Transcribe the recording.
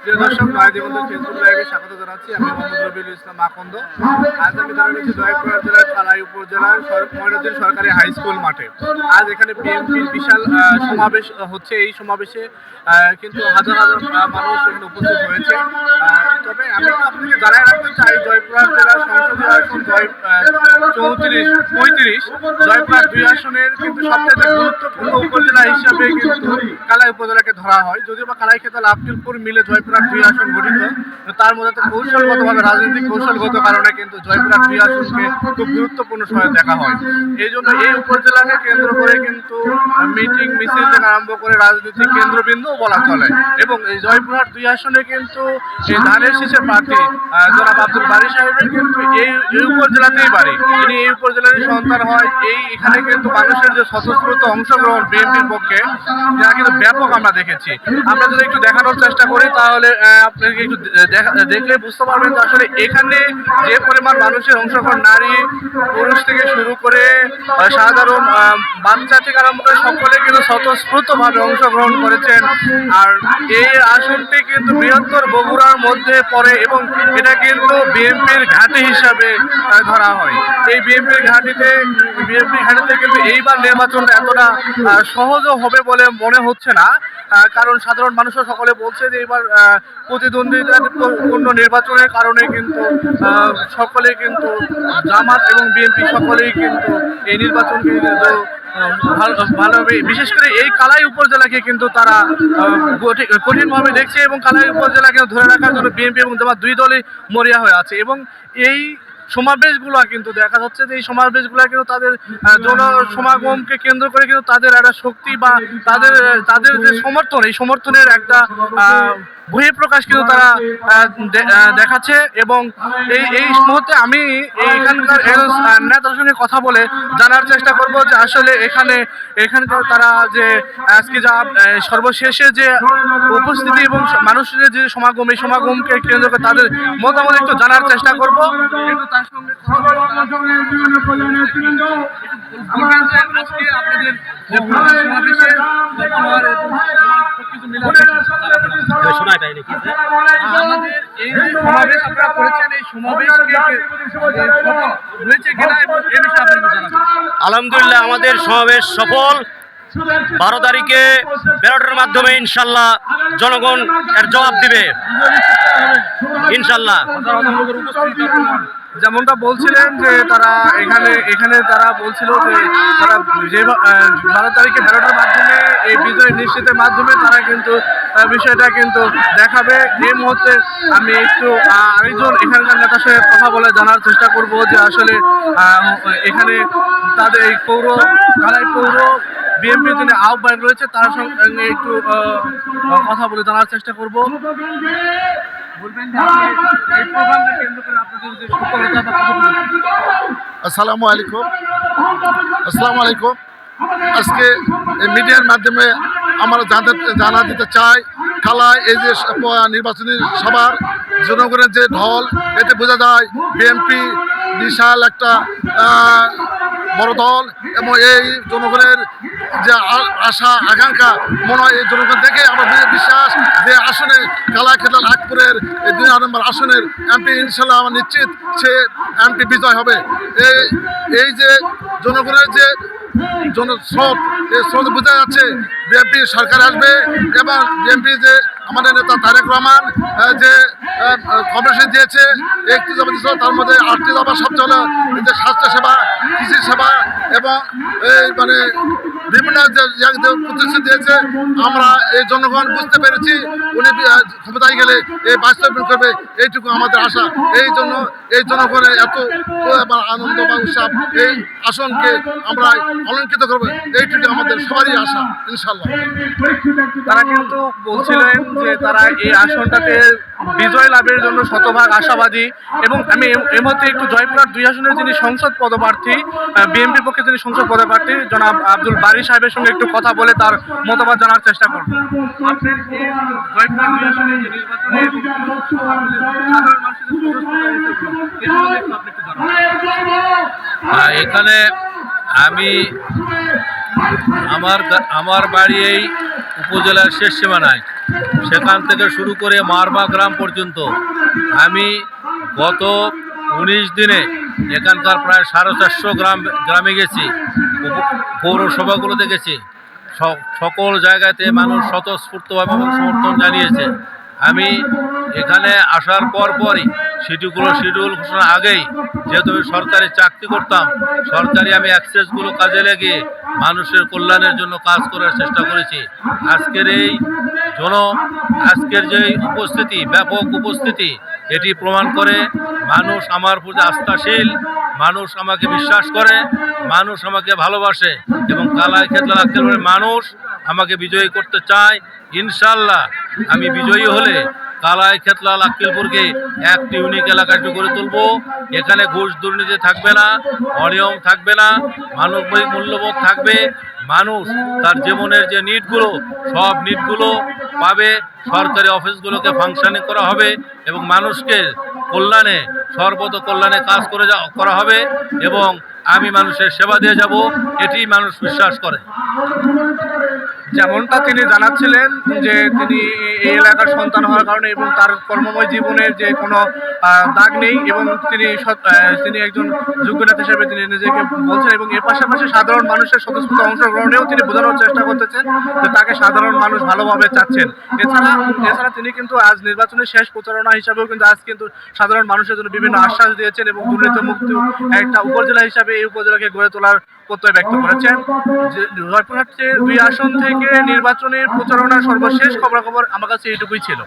প্রিয় দর্শক, নয়াদিগন্ত ফেসবুক লাইভে স্বাগত জানাচ্ছি। আমি মোহাম্মদ রবিউল ইসলাম আকন্দ। আজ আমি দাঁড়িয়ে রয়েছি জয়পুরহাট জেলার কালাই উপজেলার মঈনুদ্দিন সরকারি হাই স্কুল মাঠে। আজ এখানে বিএনপির বিশাল সমাবেশ হচ্ছে। এই সমাবেশে কিন্তু হাজার হাজার মানুষ এখানে উপস্থিত হয়েছে। তবে আমি আপনাকে জানাই রাখতে চাই, জয়পুরহাট জেলার সংসদীয় আসন 35 জয়পুরহাট 2 আসনের কিন্তু সবচেয়ে গুরুত্বপূর্ণ উপজেলা হিসাবে কিন্তু কালাই উপজেলাকে ধরা হয়। যদিও বা কালাই খেতাল আবদুলপুর মিলে জয়পুরহাট 2 আসন গঠিত, তার মধ্যে তো কৌশলগতভাবে রাজনৈতিক কৌশলগত কারণে কিন্তু জয়পুরহাট 2 আসনকে খুব গুরুত্বপূর্ণ সময় দেখা হয়। এই জন্য এই উপজেলাকে কেন্দ্র করে কিন্তু মিটিং মিছিল থেকে আরম্ভ করে রাজনৈতিক কেন্দ্রবিন্দুও বলা চলে। এবং এই জয়পুরহাট 2 আসনে কিন্তু এই ধানের শীষের প্রার্থী জনাব আব্দুল বারী সাহেবের কিন্তু এই উপজেলাতেই বাড়ি। তিনি এই উপজেলারই সন্তান হয়। এখানে কিন্তু মানুষের যে স্বতঃস্ফূর্ত অংশগ্রহণ বিএনপির পক্ষে, যা কিন্তু ব্যাপক আমরা দেখেছি। আমরা যদি একটু দেখানোর চেষ্টা করি তাহলে আপনাকে একটু দেখলে বুঝতে পারবেন যে আসলে এখানে যে পরিমাণ মানুষের অংশগ্রহণ, নারী পুরুষ থেকে শুরু করে সাধারণ বাচ্চা থেকে আরম্ভ করে সকলে কিন্তু স্বতঃস্ফূর্তভাবে অংশগ্রহণ করেছেন। আর এই আসনটি কিন্তু বৃহত্তর বগুড়ার মধ্যে পড়ে এবং এটা কিন্তু বিএনপির ঘাঁটি হিসাবে ধরা হয়। এই বিএনপির ঘাঁটিতে কিন্তু এইবার নির্বাচনটা এতটা সহজও হবে বলে মনে হচ্ছে না। কারণ সাধারণ মানুষও সকলে বলছে যে এবার প্রতিদ্বন্দ্বিতাপূর্ণ নির্বাচনের কারণে কিন্তু সকলে কিন্তু জামাত এবং বিএনপি সকলেই কিন্তু এই নির্বাচনকে ভালোভাবে, বিশেষ করে এই কালাই উপজেলাকে কিন্তু তারা কঠিনভাবে দেখছে এবং কালাই উপজেলাকে ধরে রাখার জন্য বিএনপি এবং জামাত দুই দলই মরিয়া হয়ে আছে। এবং এই সমাবেশগুলো কিন্তু দেখা যাচ্ছে যে এই সমাবেশগুলো কিন্তু তাদের জনসমাগমকে কেন্দ্র করে কিন্তু তাদের একটা শক্তি বা তাদের যে সমর্থন, এই সমর্থনের একটা বহিঃপ্রকাশ কিন্তু তারা দেখাচ্ছে। এবং এই মুহূর্তে আমি এখানকার নেতার সঙ্গে কথা বলে জানার চেষ্টা করব যে আসলে এখানকার তারা যে আজকে যা সর্বশেষে যে উপস্থিতি এবং মানুষের যে সমাগম, এই সমাগমকে কেন্দ্র করে তাদের মতামত একটু জানার চেষ্টা করব। একটু তার সঙ্গে আলহামদুলিল্লাহ, আমাদের সমাবেশ সফল। 12 তারিখে ব্যালটের মাধ্যমে ইনশাল্লাহ জনগণ এর জবাব দিবে ইনশাল্লাহ। যেমনটা বলছিলেন যে তারা এখানে তারা বলছিল যে তারা যে 12 তারিখে ব্যালটের মাধ্যমে এই বিজয় নিশ্চিতের মাধ্যমে তারা কিন্তু বিষয়টা কিন্তু দেখাবে। এই মুহূর্তে আমি একটু আরেকজন এখানকার নেতার সাথে কথা বলে জানার চেষ্টা করব যে আসলে এখানে তাদের এই কালাই পৌর বিএনপির যিনি আহ্বায়ক রয়েছে তার সঙ্গে একটু কথা বলে জানার চেষ্টা করব। আসসালামু আলাইকুম। আজকে মিডিয়ার মাধ্যমে আমরা জানা দিতে চাই, কালাই এই যে নির্বাচনী সভার জনগণের যে ঢল, এতে বোঝা যায় বিএনপি বিশাল একটা বড় দল এবং এই জনগণের যে আশা আকাঙ্ক্ষা, মনে হয় এই জনগণ দেখে আমরা বিশ্বাস যে আসনে কালাই খেতাল আকপুরের এই 2 নম্বর আসনের এমপি ইনশাল্লাহ আমার নিশ্চিত সে এমপি বিজয় হবে। এই যে জনগণের যে জনস্রোত, এই স্রোত বোঝা যাচ্ছে বিএনপি সরকার আসবে। এবং বিএনপি যে আমাদের নেতা তারেক রহমান যে কমিশন দিয়েছে 31 দফা দিয়েছিল, তার মধ্যে 8টি দফা সবচেয়ে হলো যে স্বাস্থ্যসেবা, কৃষি সেবা এবং এই মানে বিভিন্ন যে প্রতিশ্রুতি দিয়েছে, আমরা এই জনগণ বুঝতে পেরেছি উনি ক্ষমতায় গেলে এই বাস্তবায়ন করবে, এইটুকু আমাদের আশা। এই জন্য এই জনগণের এত আনন্দ বা উৎসব, এই আসনকে আমরা অলঙ্কিত করবো, এইটুকু আমাদের সবারই আশা ইনশাল্লাহ। তারা কিন্তু বলছিলেন যে তারা এই আসনটাতে বিজয় লাভের জন্য শতভাগ আশাবাদী। এবং আমি এই মুহূর্তে একটু জয়পুরহাট 2 আসনের যিনি সংসদ পদপ্রার্থী, বিএনপির পক্ষে যিনি সংসদ পদপ্রার্থী জনাব আব্দুল বারী সাহেবের সঙ্গে একটু কথা বলে তার মতামত জানার চেষ্টা করব। এখানে আমি আমার বাড়ি এই উপজেলার শেষ সীমানায়। সেখান থেকে শুরু করে মারবা গ্রাম পর্যন্ত আমি গত 19 দিনে এখানকার প্রায় 450 গ্রামে গেছি, পৌরসভাগুলোতে গেছি। সকল জায়গাতে মানুষ স্বতঃস্ফূর্তভাবে এবং সমর্থন জানিয়েছে। আমি এখানে আসার পরই শিডিউল ঘোষণার আগেই, যেহেতু আমি সরকারি চাকরি করতাম, সরকারি আমি অ্যাক্সেসগুলো কাজে লাগিয়ে মানুষের কল্যাণের জন্য কাজ করার চেষ্টা করেছি। আজকের যে উপস্থিতি, ব্যাপক উপস্থিতি, এটি প্রমাণ করে মানুষ আমার প্রতি আস্থাশীল, মানুষ আমাকে বিশ্বাস করে, মানুষ আমাকে ভালোবাসে এবং কালাই খেতলা লাক্কেলপুরের মানুষ আমাকে বিজয়ী করতে চায়। ইনশাল্লাহ আমি বিজয়ী হলে কালাই খেতলা লাক্কেলপুরকে একটি ইউনিক এলাকা গড়ে তুলব। এখানে ঘুষ দুর্নীতি থাকবে না, অনিয়ম থাকবে না, মানবিক মূল্যবোধ থাকবে। মানুষ তার জীবনের যে নিডগুলো, সব নিডগুলো পাবে। সরকারি অফিসগুলোকে ফাংশনিং করা হবে এবং মানুষকে কল্যাণে, সর্বত কল্যাণে কাজ করা হবে এবং আমি মানুষের সেবা দিয়ে যাব, এটি মানুষ বিশ্বাস করে। যেমনটা তিনি জানাচ্ছিলেন যে তিনি এই এলাকার সন্তান হওয়ার কারণে এবং তার কর্মময় জীবনের যে কোনো দাগ নেই এবং তিনি একজন যোগ্য নেতা হিসেবে তিনি নিজেকে বলছেন এবং এর পাশাপাশি সাধারণ মানুষের স্বতঃস্ফূর্ত অংশগ্রহণেও তিনি বোঝানোর চেষ্টা করতেছেন যে তাকে সাধারণ মানুষ ভালোভাবে চাচ্ছেন। এছাড়া তিনি কিন্তু আজ নির্বাচনের শেষ প্রচারণা হিসাবেও কিন্তু আজ কিন্তু সাধারণ মানুষের জন্য বিভিন্ন আশ্বাস দিয়েছেন এবং দুর্নীতিমুক্ত একটা উপজেলা হিসাবে এই উপজেলাকে গড়ে তোলার প্রত্যয় ব্যক্ত করেছেন। জয়পুরহাটের 2 আসন থেকে নির্বাচনের প্রচারণার সর্বশেষ খবরাখবর আমার কাছে এইটুকুই ছিল।